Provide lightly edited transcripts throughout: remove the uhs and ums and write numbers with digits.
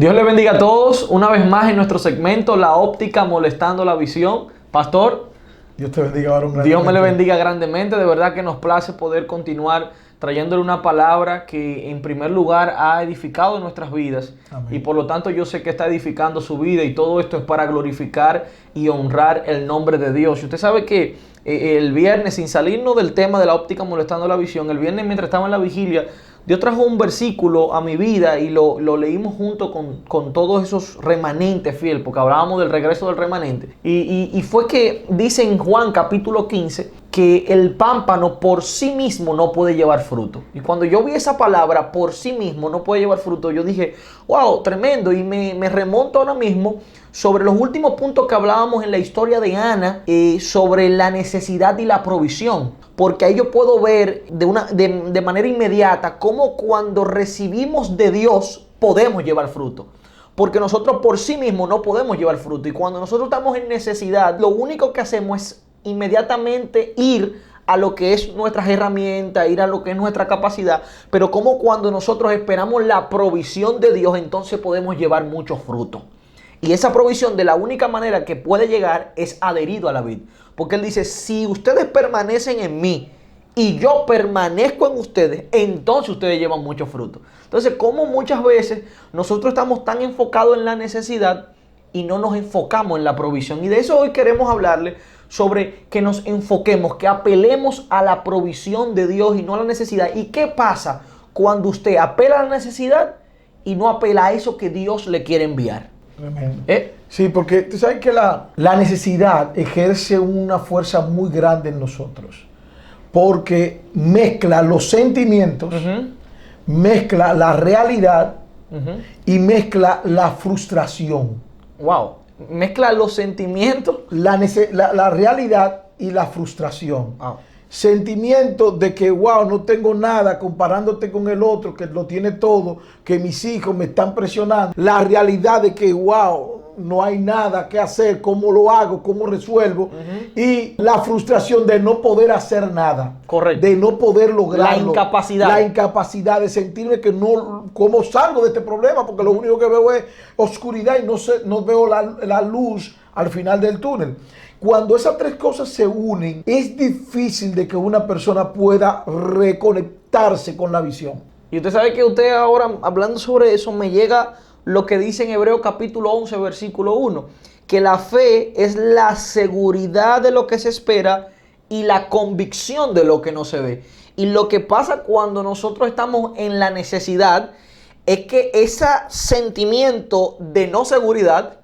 Dios le bendiga a todos, una vez más en nuestro segmento La Óptica Molestando la Visión. Pastor, Dios te bendiga, varón. Dios me le bendiga grandemente. De verdad que nos place poder continuar trayéndole una palabra que en primer lugar ha edificado nuestras vidas. Amén. Y por lo tanto yo sé que está edificando su vida, y todo esto es para glorificar y honrar el nombre de Dios. Y usted sabe que el viernes, sin salirnos del tema de la óptica molestando la visión, el viernes mientras estaba en la vigilia, Dios trajo un versículo a mi vida y lo leímos junto con todos esos remanentes fieles, porque hablábamos del regreso del remanente. Y fue que dice en Juan capítulo 15 que el pámpano por sí mismo no puede llevar fruto. Y cuando yo vi esa palabra, por sí mismo no puede llevar fruto, yo dije, wow, tremendo. Y me remonto ahora mismo sobre los últimos puntos que hablábamos en la historia de Ana, sobre la necesidad y la provisión. Porque ahí yo puedo ver de manera inmediata cómo cuando recibimos de Dios podemos llevar fruto. Porque nosotros por sí mismos no podemos llevar fruto. Y cuando nosotros estamos en necesidad, lo único que hacemos es inmediatamente ir a lo que es nuestras herramientas, ir a lo que es nuestra capacidad. Pero como cuando nosotros esperamos la provisión de Dios, entonces podemos llevar mucho fruto. Y esa provisión, de la única manera que puede llegar, es adherido a la vid. Porque Él dice, si ustedes permanecen en mí y yo permanezco en ustedes, entonces ustedes llevan mucho fruto. Entonces, como muchas veces nosotros estamos tan enfocados en la necesidad y no nos enfocamos en la provisión. Y de eso hoy queremos hablarle, sobre que nos enfoquemos, que apelemos a la provisión de Dios y no a la necesidad. ¿Y qué pasa cuando usted apela a la necesidad y no apela a eso que Dios le quiere enviar? Sí, porque tú sabes que la necesidad ejerce una fuerza muy grande en nosotros, porque mezcla los sentimientos, mezcla la realidad y mezcla la frustración. Wow, mezcla los sentimientos, la realidad y la frustración. Wow. Sentimiento de que, wow, no tengo nada comparándote con el otro que lo tiene todo, que mis hijos me están presionando. La realidad de que, wow, no hay nada que hacer, cómo lo hago, cómo resuelvo. Y la frustración de no poder hacer nada. Correcto. De no poder lograrlo. La incapacidad. La incapacidad de sentirme que no, cómo salgo de este problema, porque lo único que veo es oscuridad y no veo la luz al final del túnel. Cuando esas tres cosas se unen, es difícil de que una persona pueda reconectarse con la visión. Y usted sabe que usted ahora, hablando sobre eso, me llega lo que dice en Hebreos capítulo 11, versículo 1, que la fe es la seguridad de lo que se espera y la convicción de lo que no se ve. Y lo que pasa cuando nosotros estamos en la necesidad es que ese sentimiento de no seguridad,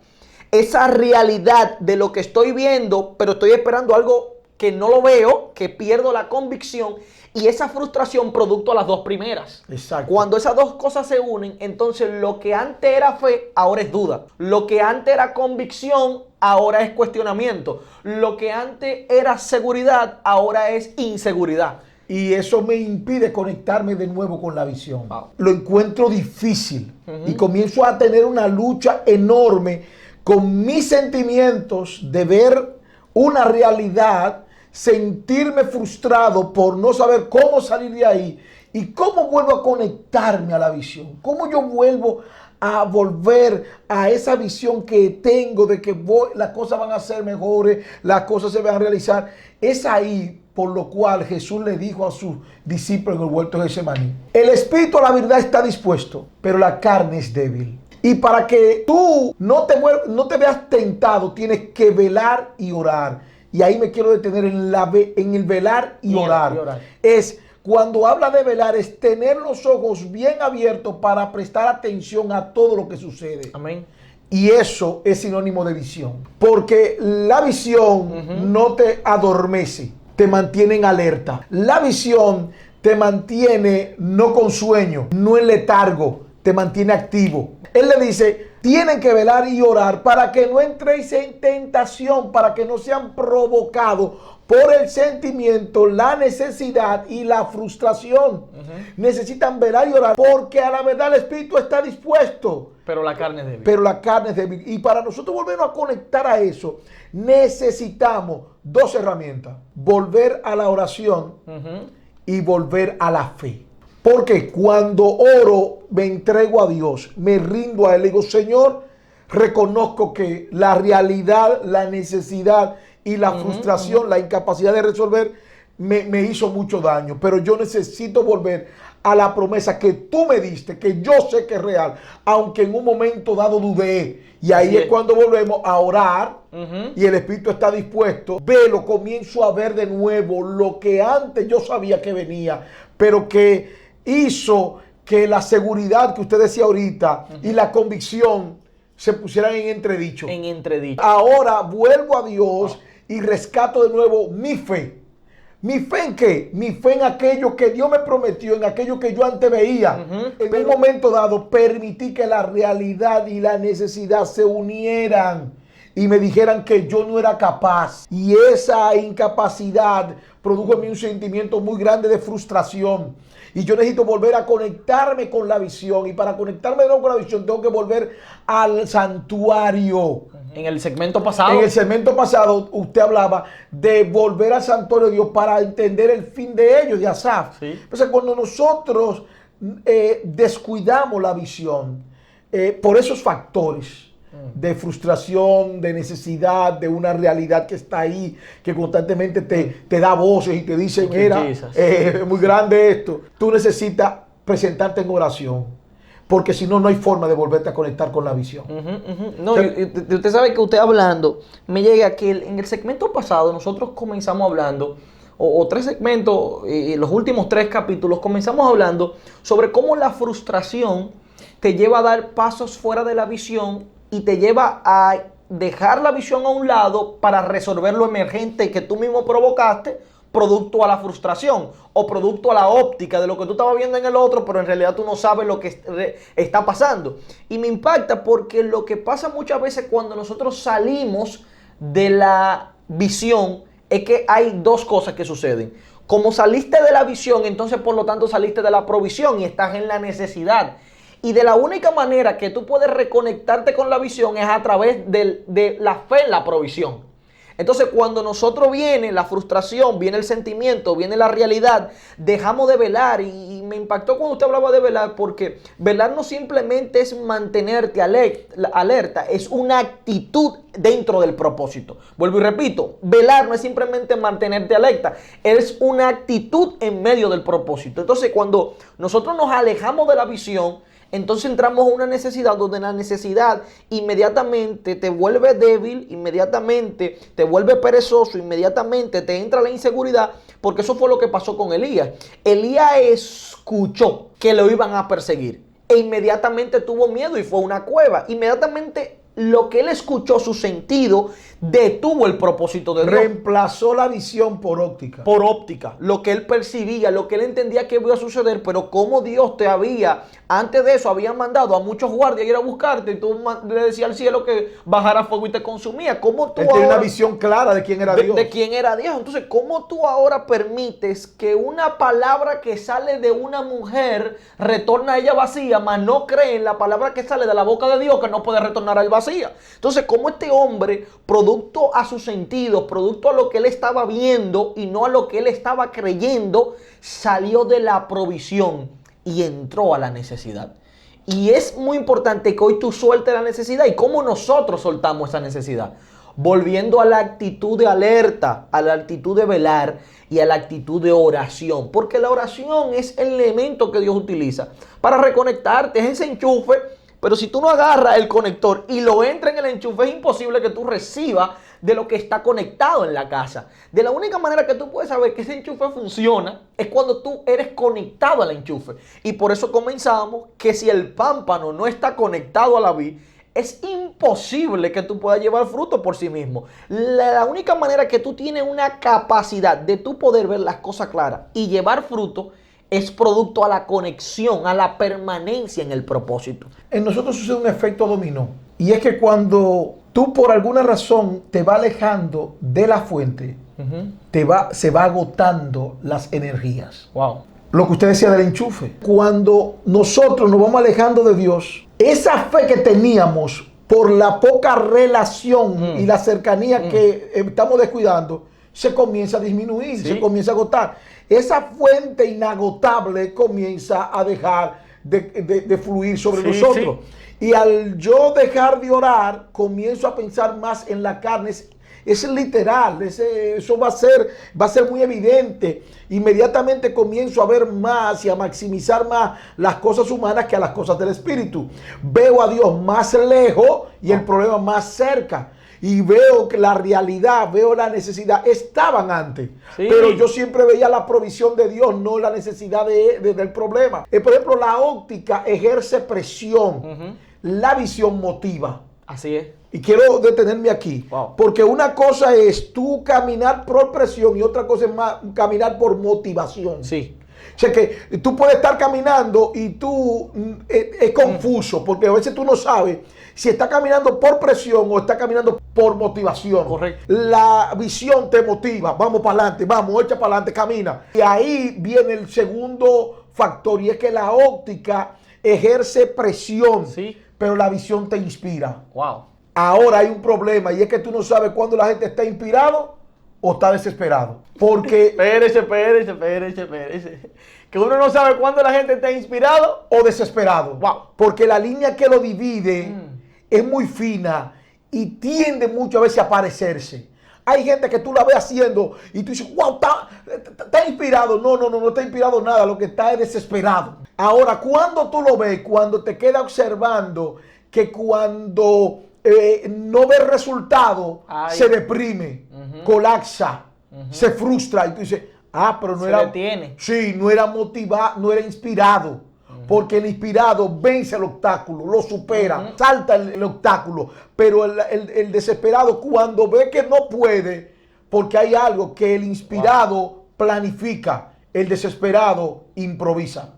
esa realidad de lo que estoy viendo, pero estoy esperando algo que no lo veo, que pierdo la convicción, y esa frustración producto a las dos primeras. Exacto. Cuando esas dos cosas se unen, entonces lo que antes era fe, ahora es duda. Lo que antes era convicción, ahora es cuestionamiento. Lo que antes era seguridad, ahora es inseguridad. Y eso me impide conectarme de nuevo con la visión. Wow. Lo encuentro difícil y comienzo a tener una lucha enorme con mis sentimientos de ver una realidad, sentirme frustrado por no saber cómo salir de ahí y cómo vuelvo a conectarme a la visión, cómo yo vuelvo a volver a esa visión que tengo de que las cosas van a ser mejores, las cosas se van a realizar. Es ahí por lo cual Jesús le dijo a sus discípulos en el huerto de Getsemaní: el espíritu a la verdad está dispuesto, pero la carne es débil. Y para que tú no te veas tentado, tienes que velar y orar. Y ahí me quiero detener en el velar y orar. Es cuando habla de velar, es tener los ojos bien abiertos para prestar atención a todo lo que sucede. Amén. Y eso es sinónimo de visión. Porque la visión no te adormece, te mantiene en alerta. La visión te mantiene no con sueño, no en letargo, te mantiene activo. Él le dice, tienen que velar y orar para que no entréis en tentación, para que no sean provocados por el sentimiento, la necesidad y la frustración. Necesitan velar y orar porque a la verdad el espíritu está dispuesto. Pero la carne es débil. Pero la carne es débil. Y para nosotros volvernos a conectar a eso, necesitamos dos herramientas. Volver a la oración y volver a la fe. Porque cuando oro me entrego a Dios, me rindo a Él, le digo, Señor, reconozco que la realidad, la necesidad y la frustración, la incapacidad de resolver me hizo mucho daño, pero yo necesito volver a la promesa que tú me diste, que yo sé que es real, aunque en un momento dado dudé. Y ahí es cuando volvemos a orar y el Espíritu está dispuesto. Velo, comienzo a ver de nuevo lo que antes yo sabía que venía, pero que hizo que la seguridad que usted decía ahorita y la convicción se pusieran en entredicho. En entredicho. Ahora vuelvo a Dios y rescato de nuevo mi fe. ¿Mi fe en qué? Mi fe en aquello que Dios me prometió, en aquello que yo antes veía. En un momento dado permití que la realidad y la necesidad se unieran y me dijeran que yo no era capaz. Y esa incapacidad produjo en mí un sentimiento muy grande de frustración. Y yo necesito volver a conectarme con la visión. Y para conectarme de nuevo con la visión tengo que volver al santuario. En el segmento pasado. En el segmento pasado usted hablaba de volver al santuario de Dios para entender el fin de ellos, de Asaf. Sí. Entonces cuando nosotros descuidamos la visión por esos factores de frustración, de necesidad, de una realidad que está ahí, que constantemente te da voces y te dice, mira, es muy grande esto. Tú necesitas presentarte en oración. Porque si no, no hay forma de volverte a conectar con la visión. No, usted sabe que usted hablando, me llega que en el segmento pasado nosotros comenzamos hablando, o tres segmentos, los últimos 3 capítulos, comenzamos hablando sobre cómo la frustración te lleva a dar pasos fuera de la visión y te lleva a dejar la visión a un lado para resolver lo emergente que tú mismo provocaste, producto a la frustración o producto a la óptica de lo que tú estabas viendo en el otro, pero en realidad tú no sabes lo que está pasando. Y me impacta porque lo que pasa muchas veces cuando nosotros salimos de la visión es que hay 2 cosas que suceden. Como saliste de la visión, entonces por lo tanto saliste de la provisión y estás en la necesidad. Y de la única manera que tú puedes reconectarte con la visión es a través de la fe en la provisión. Entonces cuando nosotros viene la frustración, viene el sentimiento, viene la realidad, dejamos de velar. Y me impactó cuando usted hablaba de velar, porque velar no simplemente es mantenerte alerta, es una actitud dentro del propósito. Vuelvo y repito, velar no es simplemente mantenerte alerta, es una actitud en medio del propósito. Entonces cuando nosotros nos alejamos de la visión, entonces entramos a una necesidad donde la necesidad inmediatamente te vuelve débil, inmediatamente te vuelve perezoso, inmediatamente te entra la inseguridad, porque eso fue lo que pasó con Elías. Elías escuchó que lo iban a perseguir e inmediatamente tuvo miedo y fue a una cueva. Inmediatamente lo que él escuchó, su sentido, detuvo el propósito de Dios. Reemplazó la visión por óptica. Por óptica. Lo que él percibía, lo que él entendía que iba a suceder, pero como Dios te había, antes de eso, había mandado a muchos guardias a ir a buscarte y tú le decías al cielo que bajara fuego y te consumía. ¿Cómo tú él tenía una visión clara de quién era Dios. De quién era Dios. Entonces, ¿cómo tú ahora permites que una palabra que sale de una mujer retorna a ella vacía, mas no cree en la palabra que sale de la boca de Dios que no puede retornar a él vacía? Entonces, ¿cómo este hombre, producto a sus sentidos, producto a lo que él estaba viendo y no a lo que él estaba creyendo, salió de la provisión y entró a la necesidad? Y es muy importante que hoy tú sueltes la necesidad. ¿Y cómo nosotros soltamos esa necesidad? Volviendo a la actitud de alerta, a la actitud de velar y a la actitud de oración. Porque la oración es el elemento que Dios utiliza para reconectarte, es ese enchufe. Pero si tú no agarras el conector y lo entras en el enchufe, es imposible que tú recibas de lo que está conectado en la casa. De la única manera que tú puedes saber que ese enchufe funciona es cuando tú eres conectado al enchufe. Y por eso comenzamos que si el pámpano no está conectado a la vid, es imposible que tú puedas llevar fruto por sí mismo. La única manera que tú tienes una capacidad de tú poder ver las cosas claras y llevar fruto es producto a la conexión, a la permanencia en el propósito. En nosotros sucede un efecto dominó. Y es que cuando tú por alguna razón te vas alejando de la fuente, se va agotando las energías. Wow. Lo que usted decía del enchufe. Cuando nosotros nos vamos alejando de Dios, esa fe que teníamos por la poca relación y la cercanía que estamos descuidando, se comienza a disminuir, se comienza a agotar. Esa fuente inagotable comienza a dejar de fluir sobre nosotros. Sí. Y al yo dejar de orar, comienzo a pensar más en la carne. Es literal, eso va a ser muy evidente. Inmediatamente comienzo a ver más y a maximizar más las cosas humanas que a las cosas del Espíritu. Veo a Dios más lejos y el problema más cerca. Y veo que la realidad, veo la necesidad, estaban antes. Sí. Pero yo siempre veía la provisión de Dios, no la necesidad del problema. Por ejemplo, la óptica ejerce presión, la visión motiva. Así es. Y quiero detenerme aquí, porque una cosa es tú caminar por presión y otra cosa es caminar por motivación. Sí. O sea que tú puedes estar caminando y tú es confuso, porque a veces tú no sabes si está caminando por presión o está caminando por motivación. Correcto. La visión te motiva, vamos para adelante, vamos, echa para adelante, camina. Y ahí viene el segundo factor, y es que la óptica ejerce presión, sí, pero la visión te inspira. Wow. Ahora hay un problema, y es que tú no sabes cuándo la gente está inspirado o está desesperado. Porque... Espérese. Que uno no sabe cuándo la gente está inspirado o desesperado. Wow. Porque la línea que lo divide es muy fina y tiende mucho a veces a parecerse. Hay gente que tú la ves haciendo y tú dices, wow, está inspirado. No está inspirado nada, lo que está es desesperado. Ahora, cuando tú lo ves, cuando te queda observando que cuando... no ve resultado, se deprime, colapsa, se frustra y tú dices, pero no era, detiene. Sí, no era motivado, no era inspirado, porque el inspirado vence el obstáculo, lo supera, salta el obstáculo, pero el desesperado cuando ve que no puede, porque hay algo que el inspirado planifica, el desesperado improvisa.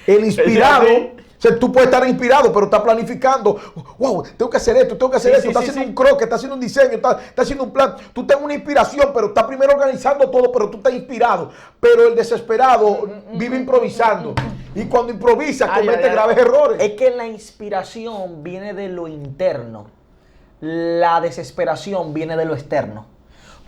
El inspirado... O sea, tú puedes estar inspirado, pero estás planificando. Wow, tengo que hacer esto, está haciendo un croquis, está haciendo un diseño, está haciendo un plan. Tú tienes una inspiración, pero estás primero organizando todo, pero tú estás inspirado. Pero el desesperado vive improvisando. Y cuando improvisa, comete graves errores. Es que la inspiración viene de lo interno. La desesperación viene de lo externo.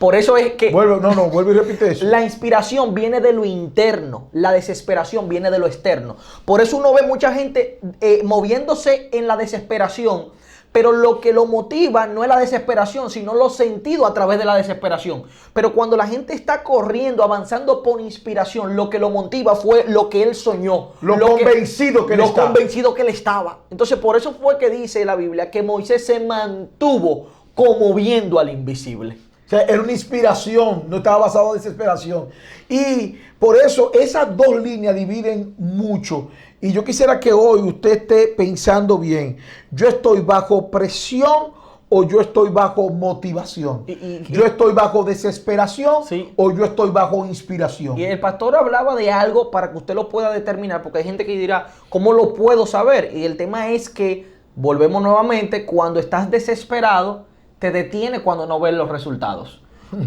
Por eso es que... Vuelve y repite eso. La inspiración viene de lo interno, la desesperación viene de lo externo. Por eso uno ve mucha gente moviéndose en la desesperación, pero lo que lo motiva no es la desesperación, sino los sentidos a través de la desesperación. Pero cuando la gente está corriendo, avanzando por inspiración, lo que lo motiva fue lo que él soñó. Lo convencido que él estaba. Entonces, por eso fue que dice la Biblia que Moisés se mantuvo como viendo al invisible. O sea, era una inspiración, no estaba basado en desesperación. Y por eso esas dos líneas dividen mucho. Y yo quisiera que hoy usted esté pensando bien. ¿Yo estoy bajo presión o yo estoy bajo motivación? ¿Yo estoy bajo desesperación o yo estoy bajo inspiración? Y el pastor hablaba de algo para que usted lo pueda determinar, porque hay gente que dirá, ¿cómo lo puedo saber? Y el tema es que, volvemos nuevamente, cuando estás desesperado, te detiene cuando no ves los resultados.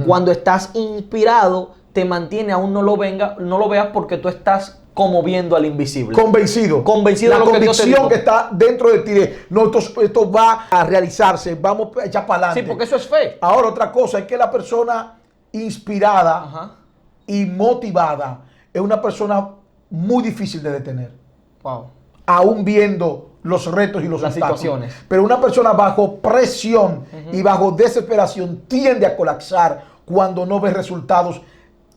Cuando estás inspirado, te mantiene aún no lo veas porque tú estás como viendo al invisible. Convencido de lo que Dios te dijo. La convicción que está dentro de ti. No, esto va a realizarse. Vamos a echar para adelante. Sí, porque eso es fe. Ahora, otra cosa es que la persona inspirada y motivada es una persona muy difícil de detener. Wow. Aún viendo los retos y las situaciones. Pero una persona bajo presión y bajo desesperación tiende a colapsar cuando no ve resultados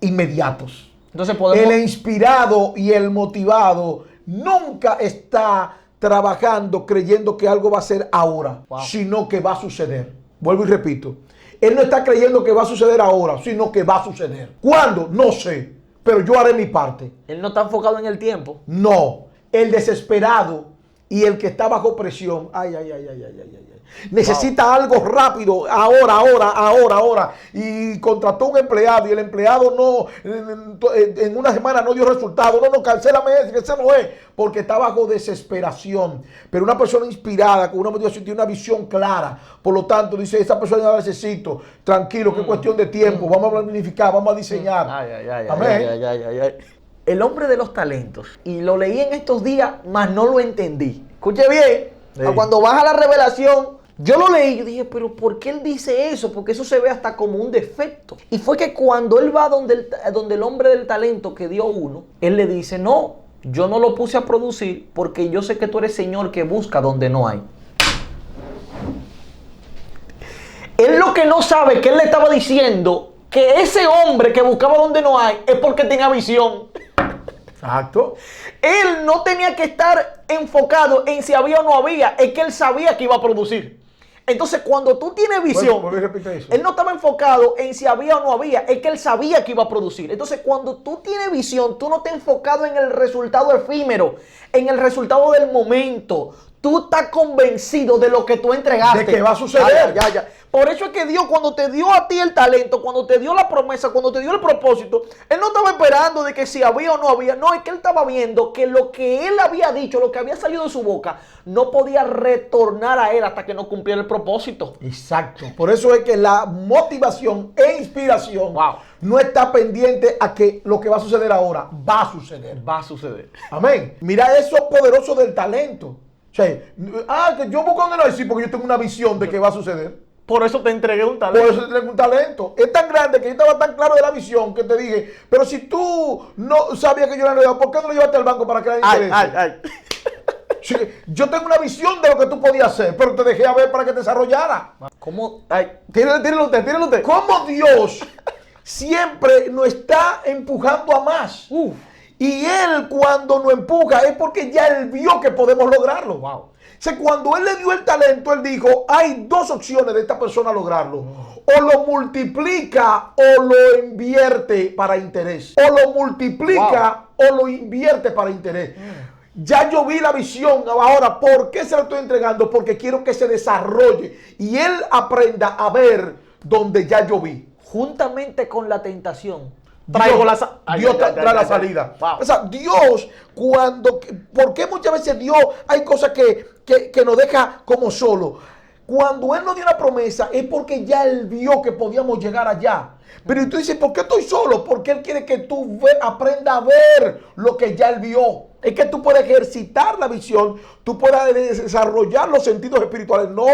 inmediatos. Entonces el inspirado y el motivado nunca está trabajando creyendo que algo va a ser ahora, sino que va a suceder. Vuelvo y repito. Él no está creyendo que va a suceder ahora, sino que va a suceder. ¿Cuándo? No sé, pero yo haré mi parte. Él no está enfocado en el tiempo. No, el desesperado y el que está bajo presión, necesita algo rápido, ahora. Y contrató un empleado y el empleado en una semana no dio resultado. Cancélame ese no es, porque está bajo desesperación. Pero una persona inspirada, con una motivación, tiene una visión clara. Por lo tanto, dice, esa persona ya la necesito. Tranquilo, que es cuestión de tiempo. Vamos a planificar, vamos a diseñar. Amén. El hombre de los talentos. Y lo leí en estos días, mas no lo entendí. Escuche bien. Cuando baja la revelación, yo lo leí y dije, pero ¿por qué él dice eso? Porque eso se ve hasta como un defecto. Y fue que cuando él va donde el hombre del talento que dio uno, él le dice, no, yo no lo puse a producir porque yo sé que tú eres Señor que busca donde no hay. Él lo que no sabe, que él le estaba diciendo que ese hombre que buscaba donde no hay es porque tenía visión. Exacto. Él no tenía que estar enfocado en si había o no había, es que él sabía que iba a producir. Entonces, cuando tú tienes visión, él no estaba enfocado en si había o no había, es que él sabía que iba a producir. Entonces, cuando tú tienes visión, tú no estás enfocado en el resultado efímero, en el resultado del momento. Tú estás convencido de lo que tú entregaste. De que va a suceder. Ya. Por eso es que Dios, cuando te dio a ti el talento, cuando te dio la promesa, cuando te dio el propósito, Él no estaba esperando de que si había o no había. No, es que Él estaba viendo que lo que Él había dicho, lo que había salido de su boca, no podía retornar a Él hasta que no cumpliera el propósito. Exacto. Por eso es que la motivación e inspiración no está pendiente a que lo que va a suceder ahora va a suceder. Va a suceder. Amén. Mira eso poderoso del talento. O sea, que yo busco donde no hay, sí, porque yo tengo una visión de que va a suceder. Por eso te entregué un talento. Por eso te entregué un talento. Es tan grande que yo estaba tan claro de la visión que te dije, pero si tú no sabías que yo la enredaba, ¿por qué no lo llevaste al banco para que la interese? Sí, yo tengo una visión de lo que tú podías hacer, pero te dejé a ver para que te desarrollara. ¿Cómo? Tíralo usted. ¿Cómo Dios siempre nos está empujando a más? Y Él cuando nos empuja es porque ya Él vio que podemos lograrlo. O sea, cuando Él le dio el talento, Él dijo, hay dos opciones de esta persona lograrlo. O lo multiplica o lo invierte para interés. O lo multiplica o lo invierte para interés. Ya yo vi la visión. Ahora, ¿por qué se lo estoy entregando? Porque quiero que se desarrolle y Él aprenda a ver donde ya yo vi. Juntamente con la tentación. Dios trae la salida. O sea, Dios, ¿por qué muchas veces Dios hay cosas que nos deja como solo? Cuando Él nos dio la promesa es porque ya Él vio que podíamos llegar allá. Pero tú dices, ¿por qué estoy solo? Porque Él quiere que tú aprendas a ver lo que ya Él vio. Es que tú puedes ejercitar la visión, tú puedes desarrollar los sentidos espirituales, no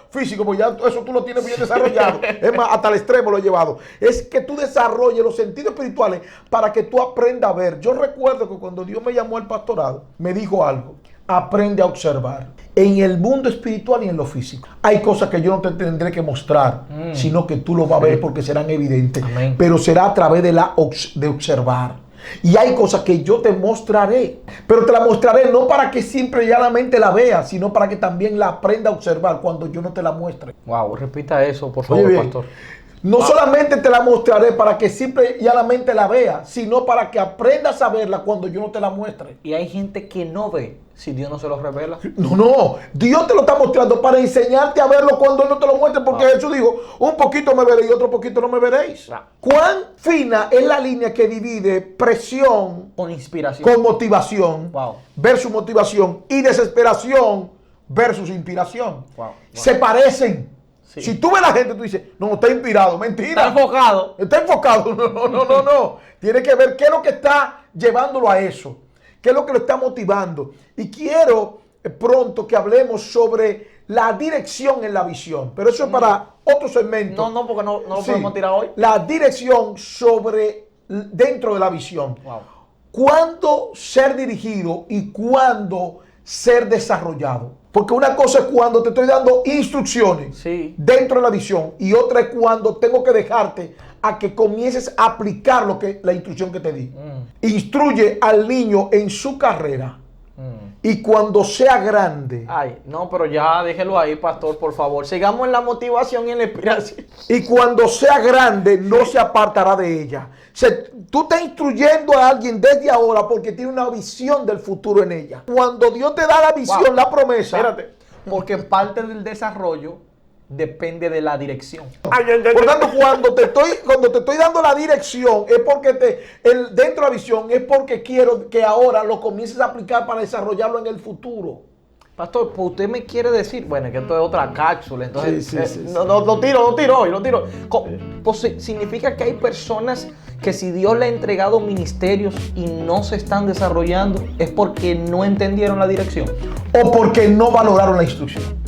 físicos, porque ya eso tú lo tienes bien desarrollado. Es más, hasta el extremo lo he llevado. Es que tú desarrolles los sentidos espirituales para que tú aprendas a ver. Yo recuerdo que cuando Dios me llamó al pastorado, me dijo algo: aprende a observar. En el mundo espiritual y en lo físico. Hay cosas que yo no te tendré que mostrar, sino que tú lo vas a ver porque serán evidentes. Amén. Pero será a través de observar. Y hay cosas que yo te mostraré, pero te la mostraré no para que simple y llanamente la veas, sino para que también la aprenda a observar cuando yo no te la muestre. Repita eso, por favor, pastor. No solamente te la mostraré para que simple y llanamente la veas, sino para que aprendas a verla cuando yo no te la muestre. Y hay gente que no ve si Dios no se lo revela. No, Dios te lo está mostrando para enseñarte a verlo cuando Él no te lo muestre, porque Jesús dijo, un poquito me veréis y otro poquito no me veréis. ¿Cuán fina es la línea que divide presión con inspiración, con motivación versus motivación y desesperación versus inspiración? Se parecen. Sí. Si tú ves a la gente, tú dices, no, está inspirado. Mentira. Está enfocado. Está enfocado. No. Tiene que ver qué es lo que está llevándolo a eso. ¿Qué es lo que lo está motivando? Y quiero pronto que hablemos sobre la dirección en la visión. Pero eso es para otro segmento. No, porque no lo podemos tirar hoy. La dirección dentro de la visión. ¿Cuándo ser dirigido y cuándo ser desarrollado? Porque una cosa es cuando te estoy dando instrucciones dentro de la visión y otra es cuando tengo que dejarte a que comiences a aplicar la instrucción que te di. Instruye al niño en su carrera y cuando sea grande. Pero ya déjelo ahí, pastor, por favor. Sigamos en la motivación y en la inspiración. Y cuando sea grande no se apartará de ella. Tú estás instruyendo a alguien desde ahora porque tiene una visión del futuro en ella. Cuando Dios te da la visión, la promesa. Espérate. Porque parte del desarrollo depende de la dirección. Por tanto, cuando te estoy dando la dirección, es porque dentro de la visión, es porque quiero que ahora lo comiences a aplicar para desarrollarlo en el futuro. Pastor, pues usted me quiere decir, bueno, que esto es otra cápsula, entonces lo tiro hoy. Pues significa que hay personas que si Dios le ha entregado ministerios y no se están desarrollando, es porque no entendieron la dirección. O porque no valoraron la instrucción.